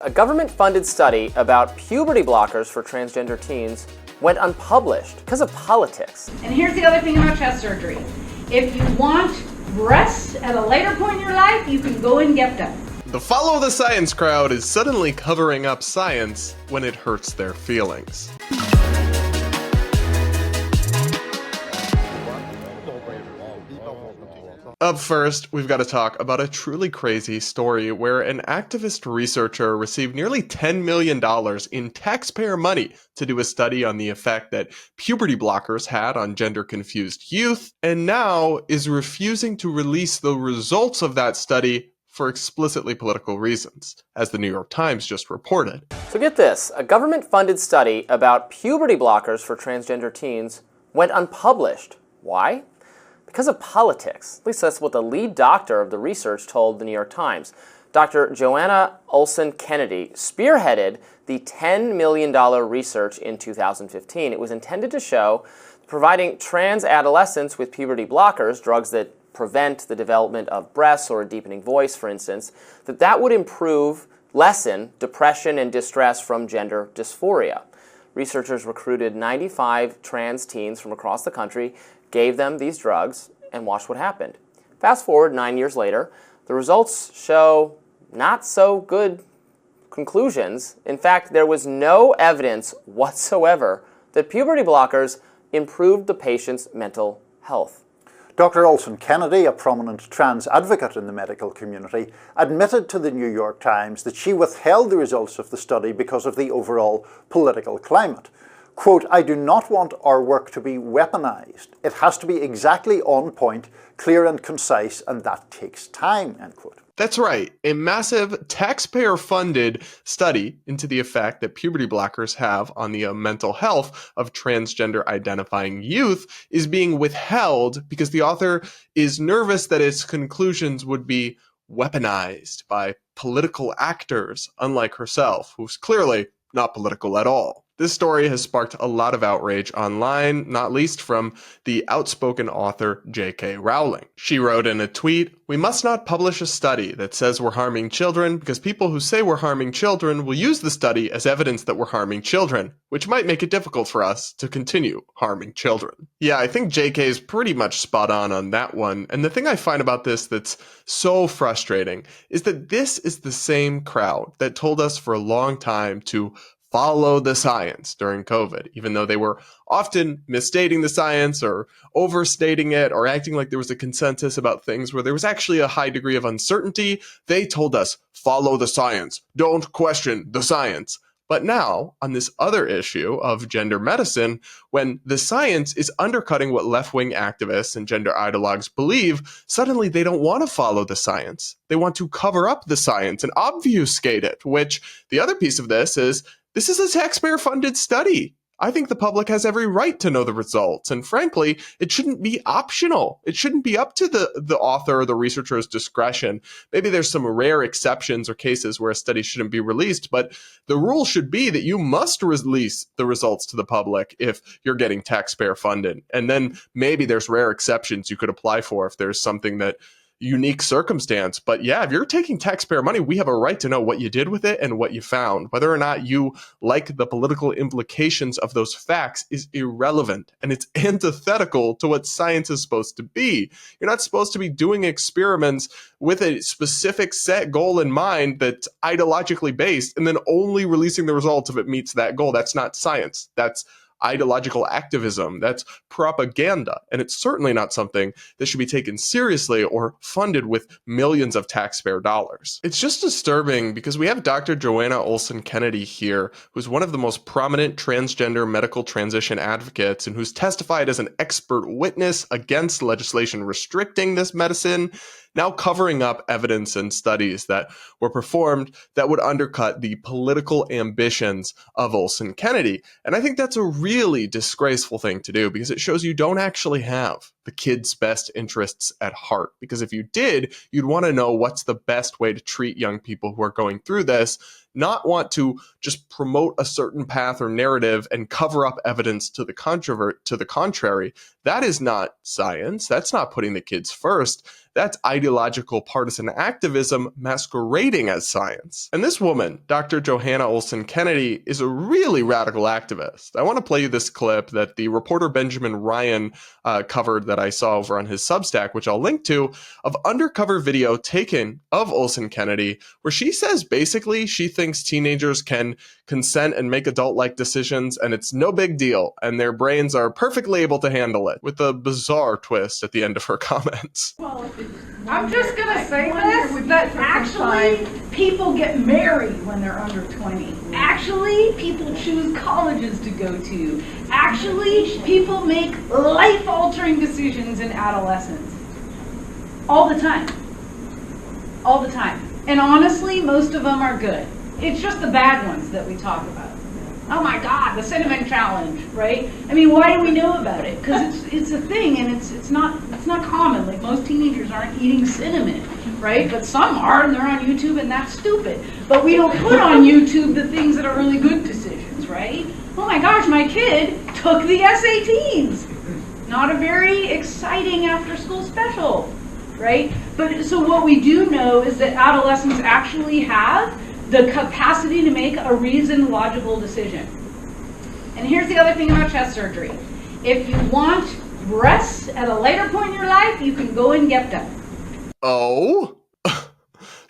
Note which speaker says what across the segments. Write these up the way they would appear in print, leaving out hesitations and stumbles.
Speaker 1: A government-funded study about puberty blockers for transgender teens went unpublished because of politics.
Speaker 2: And here's the other thing about chest surgery. If you want breasts at a later point in your life, you can go and get them.
Speaker 3: The follow the science crowd is suddenly covering up science when it hurts their feelings. Up first, we've got to talk about a truly crazy story where an activist researcher received nearly $10 million in taxpayer money to do a study on the effect that puberty blockers had on gender-confused youth, and now is refusing to release the results of that study for explicitly political reasons, as the New York Times just reported.
Speaker 1: So get this, a government-funded study about puberty blockers for transgender teens went unpublished. Why? Because of politics. At least that's what the lead doctor of the research told the New York Times. Dr. Joanna Olson-Kennedy spearheaded the $10 million research in 2015. It was intended to show providing trans adolescents with puberty blockers, drugs that prevent the development of breasts or a deepening voice, for instance, that would lessen depression and distress from gender dysphoria. Researchers recruited 95 trans teens from across the country, gave them these drugs, and watched what happened. Fast forward 9 years later, the results show not so good conclusions. In fact, there was no evidence whatsoever that puberty blockers improved the patient's mental health.
Speaker 4: Dr. Olson-Kennedy, a prominent trans advocate in the medical community, admitted to the New York Times that she withheld the results of the study because of the overall political climate. Quote, "I do not want our work to be weaponized. It has to be exactly on point, clear and concise, and that takes time," end quote.
Speaker 3: That's right. A massive taxpayer-funded study into the effect that puberty blockers have on the mental health of transgender-identifying youth is being withheld because the author is nervous that its conclusions would be weaponized by political actors, unlike herself, who's clearly not political at all. This story has sparked a lot of outrage online, not least from the outspoken author J.K. Rowling. She wrote in a tweet, "We must not publish a study that says we're harming children because people who say we're harming children will use the study as evidence that we're harming children, which might make it difficult for us to continue harming children." Yeah, I think J.K. is pretty much spot on that one. And the thing I find about this that's so frustrating is that this is the same crowd that told us for a long time to follow the science during COVID, even though they were often misstating the science or overstating it or acting like there was a consensus about things where there was actually a high degree of uncertainty. They told us, follow the science, don't question the science. But now, on this other issue of gender medicine, when the science is undercutting what left-wing activists and gender ideologues believe, suddenly they don't want to follow the science. They want to cover up the science and obfuscate it, which the other piece of this is a taxpayer-funded study. I think the public has every right to know the results, and frankly, it shouldn't be optional. It shouldn't be up to the author or the researcher's discretion. Maybe there's some rare exceptions or cases where a study shouldn't be released, but the rule should be that you must release the results to the public if you're getting taxpayer funded. And then maybe there's rare exceptions you could apply for if there's something that unique circumstance. But yeah, if you're taking taxpayer money, we have a right to know what you did with it and what you found. Whether or not you like the political implications of those facts is irrelevant, and it's antithetical to what science is supposed to be. You're not supposed to be doing experiments with a specific set goal in mind that's ideologically based and then only releasing the results if it meets that goal. That's not science. That's ideological activism. That's propaganda. And it's certainly not something that should be taken seriously or funded with millions of taxpayer dollars. It's just disturbing because we have Dr. Joanna Olson-Kennedy here, who's one of the most prominent transgender medical transition advocates and who's testified as an expert witness against legislation restricting this medicine, now covering up evidence and studies that were performed that would undercut the political ambitions of Olson-Kennedy. And I think that's a really disgraceful thing to do because it shows you don't actually have the kids' best interests at heart. Because if you did, you'd want to know what's the best way to treat young people who are going through this, not want to just promote a certain path or narrative and cover up evidence to the contrary. That is not science. That's not putting the kids first. That's ideological partisan activism masquerading as science. And this woman, Dr. Johanna Olson-Kennedy, is a really radical activist. I want to play you this clip that the reporter Benjamin Ryan covered that I saw over on his Substack, which I'll link to, of undercover video taken of Olson-Kennedy, where she says basically she thinks teenagers can consent and make adult-like decisions, and it's no big deal, and their brains are perfectly able to handle it, with a bizarre twist at the end of her comments.
Speaker 2: I'm just gonna say this, that actually people get married when they're under 20. Actually, people choose colleges to go to. Actually, people make life-altering decisions in adolescence. All the time. All the time. And honestly, most of them are good. It's just the bad ones that we talk about. Oh my God, the cinnamon challenge, right? I mean, why do we know about it? Because it's a thing, and it's not common. Like, most teenagers aren't eating cinnamon, right? But some are, and they're on YouTube, and that's stupid. But we don't put on YouTube the things that are really good decisions, right? Oh my gosh, my kid took the SATs. Not a very exciting after-school special, right? But so what we do know is that adolescents actually have the capacity to make a reasoned, logical decision. And here's the other thing about chest surgery. If you want breasts at a later point in your life, you can go and get them.
Speaker 3: Oh?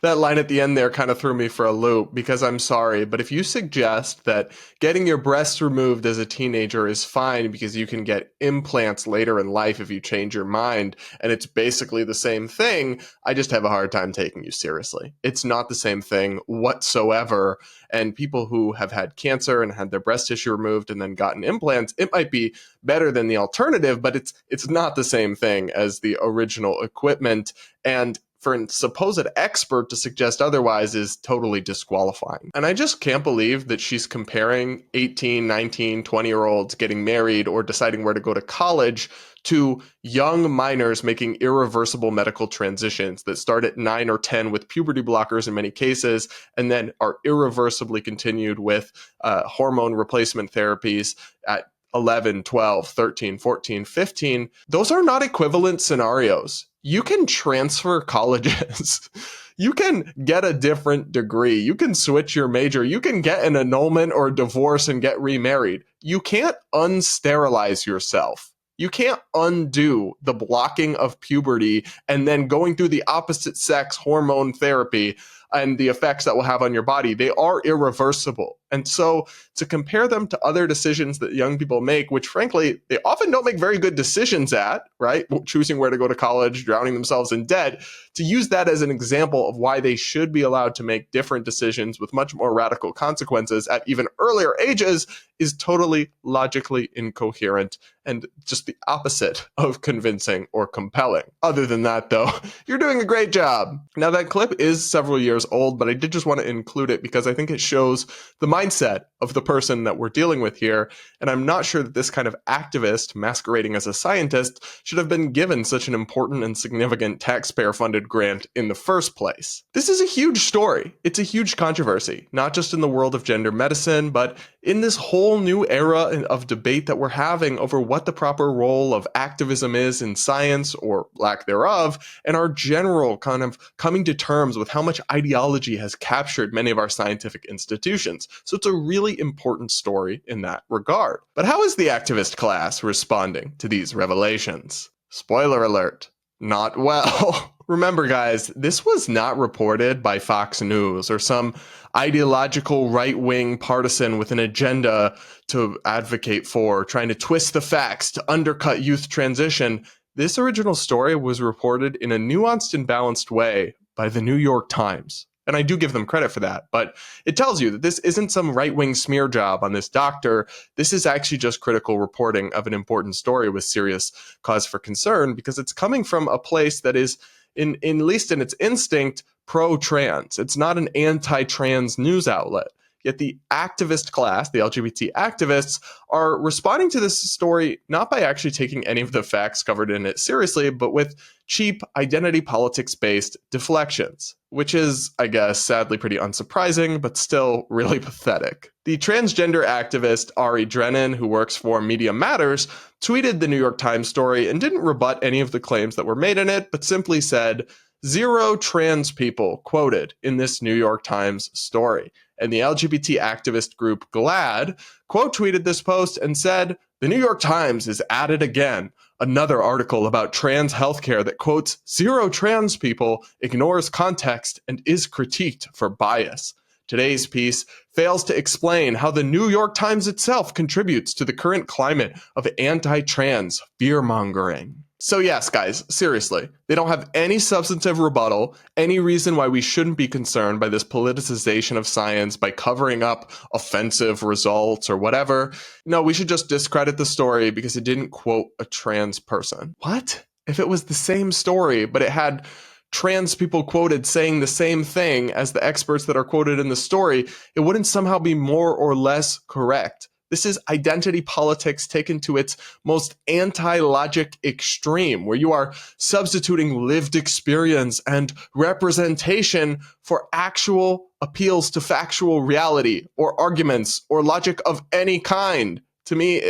Speaker 3: That line at the end there kind of threw me for a loop, because I'm sorry, but if you suggest that getting your breasts removed as a teenager is fine because you can get implants later in life if you change your mind, and it's basically the same thing, I just have a hard time taking you seriously. It's not the same thing whatsoever, and people who have had cancer and had their breast tissue removed and then gotten implants, it might be better than the alternative, but it's not the same thing as the original equipment, and for a supposed expert to suggest otherwise is totally disqualifying. And I just can't believe that she's comparing 18, 19, 20-year-olds getting married or deciding where to go to college to young minors making irreversible medical transitions that start at 9 or 10 with puberty blockers in many cases, and then are irreversibly continued with hormone replacement therapies at 11, 12, 13, 14, 15. Those are not equivalent scenarios. You can transfer colleges. You can get a different degree. You can switch your major. You can get an annulment or a divorce and get remarried. You can't unsterilize yourself. You can't undo the blocking of puberty and then going through the opposite sex hormone therapy and the effects that will have on your body. They are irreversible. And so to compare them to other decisions that young people make, which frankly, they often don't make very good decisions at, right? Choosing where to go to college, drowning themselves in debt, to use that as an example of why they should be allowed to make different decisions with much more radical consequences at even earlier ages is totally logically incoherent and just the opposite of convincing or compelling. Other than that, though, you're doing a great job. Now, that clip is several years old, but I did just want to include it because I think it shows the mindset of the person that we're dealing with here, and I'm not sure that this kind of activist masquerading as a scientist should have been given such an important and significant taxpayer-funded grant in the first place. This is a huge story. It's a huge controversy, not just in the world of gender medicine, but in this whole new era of debate that we're having over what the proper role of activism is in science, or lack thereof, and our general kind of coming to terms with how much ideology has captured many of our scientific institutions. So it's a really important story in that regard. But how is the activist class responding to these revelations? Spoiler alert, not well. Remember, guys, this was not reported by Fox News or some ideological right-wing partisan with an agenda to advocate for, trying to twist the facts to undercut youth transition. This original story was reported in a nuanced and balanced way by the New York Times. And I do give them credit for that, but it tells you that this isn't some right-wing smear job on this doctor. This is actually just critical reporting of an important story with serious cause for concern, because it's coming from a place that is, in at least in its instinct, pro-trans. It's not an anti-trans news outlet. Yet the activist class, the LGBT activists, are responding to this story not by actually taking any of the facts covered in it seriously, but with cheap identity politics-based deflections, which is, I guess, sadly pretty unsurprising, but still really pathetic. The transgender activist Ari Drennan, who works for Media Matters, tweeted the New York Times story and didn't rebut any of the claims that were made in it, but simply said, "Zero trans people quoted in this New York Times story." And the LGBT activist group GLAAD quote tweeted this post and said, "The New York Times is at it again. Another article about trans healthcare that quotes zero trans people, ignores context, and is critiqued for bias. Today's piece fails to explain how the New York Times itself contributes to the current climate of anti-trans fear-mongering." So yes, guys, seriously, they don't have any substantive rebuttal, any reason why we shouldn't be concerned by this politicization of science by covering up offensive results or whatever. No, we should just discredit the story because it didn't quote a trans person. What? If it was the same story, but it had trans people quoted saying the same thing as the experts that are quoted in the story, it wouldn't somehow be more or less correct. This is identity politics taken to its most anti-logic extreme, where you are substituting lived experience and representation for actual appeals to factual reality or arguments or logic of any kind. To me,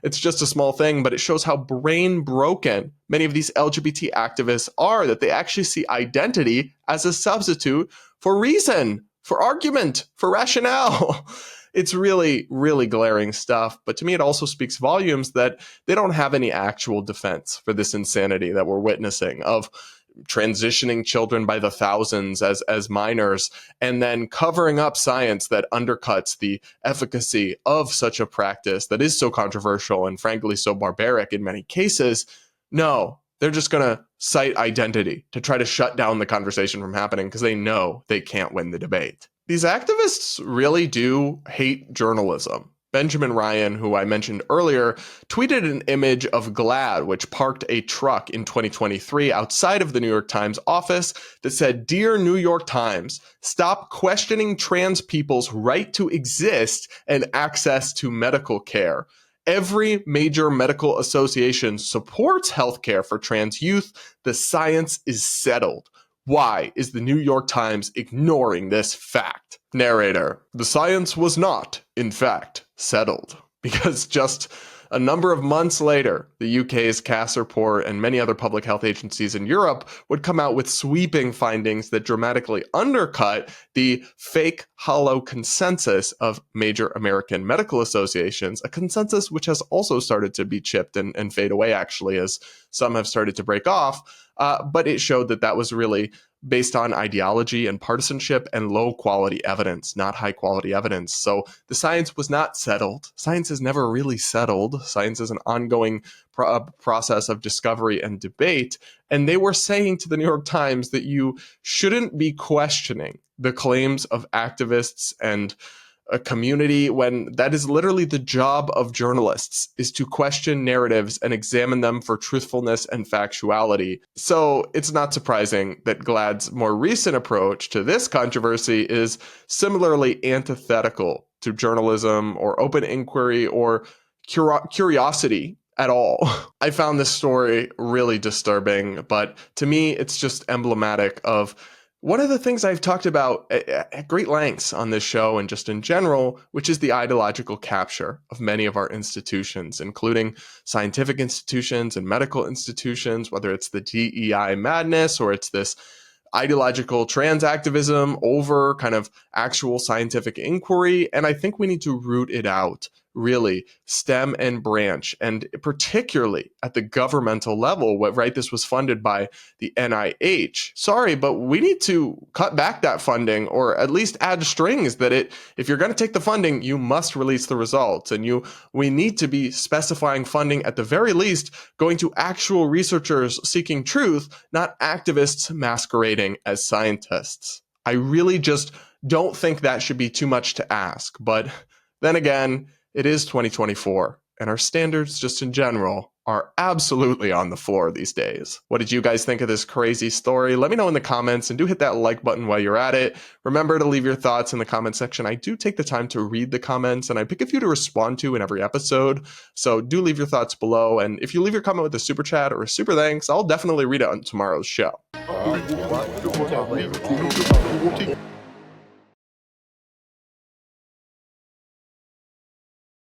Speaker 3: it's just a small thing, but it shows how brain broken many of these LGBT activists are, that they actually see identity as a substitute for reason, for argument, for rationale. It's really, really glaring stuff. But to me, it also speaks volumes that they don't have any actual defense for this insanity that we're witnessing of transitioning children by the thousands as minors and then covering up science that undercuts the efficacy of such a practice that is so controversial and frankly so barbaric in many cases. No, they're just going to cite identity to try to shut down the conversation from happening because they know they can't win the debate. These activists really do hate journalism. Benjamin Ryan, who I mentioned earlier, tweeted an image of GLAAD, which parked a truck in 2023 outside of the New York Times office that said, "Dear New York Times, stop questioning trans people's right to exist and access to medical care. Every major medical association supports healthcare for trans youth. The science is settled. Why is the New York Times ignoring this fact?" Narrator: the science was not, in fact, settled. Because just a number of months later, the UK's CAS report and many other public health agencies in Europe would come out with sweeping findings that dramatically undercut the fake, hollow consensus of major American medical associations, a consensus which has also started to be chipped and fade away, actually, as some have started to break off. But it showed that that was really based on ideology and partisanship and low-quality evidence, not high-quality evidence. So the science was not settled. Science is never really settled. Science is an ongoing process of discovery and debate. And they were saying to the New York Times that you shouldn't be questioning the claims of activists and a community when that is literally the job of journalists, is to question narratives and examine them for truthfulness and factuality. So it's not surprising that GLAAD's more recent approach to this controversy is similarly antithetical to journalism or open inquiry or curiosity at all. I found this story really disturbing, but to me, it's just emblematic of one of the things I've talked about at great lengths on this show and just in general, which is the ideological capture of many of our institutions, including scientific institutions and medical institutions, whether it's the DEI madness or it's this ideological trans activism over kind of actual scientific inquiry. And I think we need to root it out, really, stem and branch, and particularly at the governmental level, right? This was funded by the NIH. Sorry, but we need to cut back that funding or at least add strings that if you're going to take the funding, you must release the results. And we need to be specifying funding at the very least going to actual researchers seeking truth, not activists masquerading as scientists. I really just don't think that should be too much to ask. But then again, it is 2024, and our standards just in general are absolutely on the floor these days. What did you guys think of this crazy story? Let me know in the comments, and do hit that like button while you're at it. Remember to leave your thoughts in the comment section. I do take the time to read the comments, and I pick a few to respond to in every episode, so do leave your thoughts below. And if you leave your comment with a super chat or a super thanks, I'll definitely read it on tomorrow's show.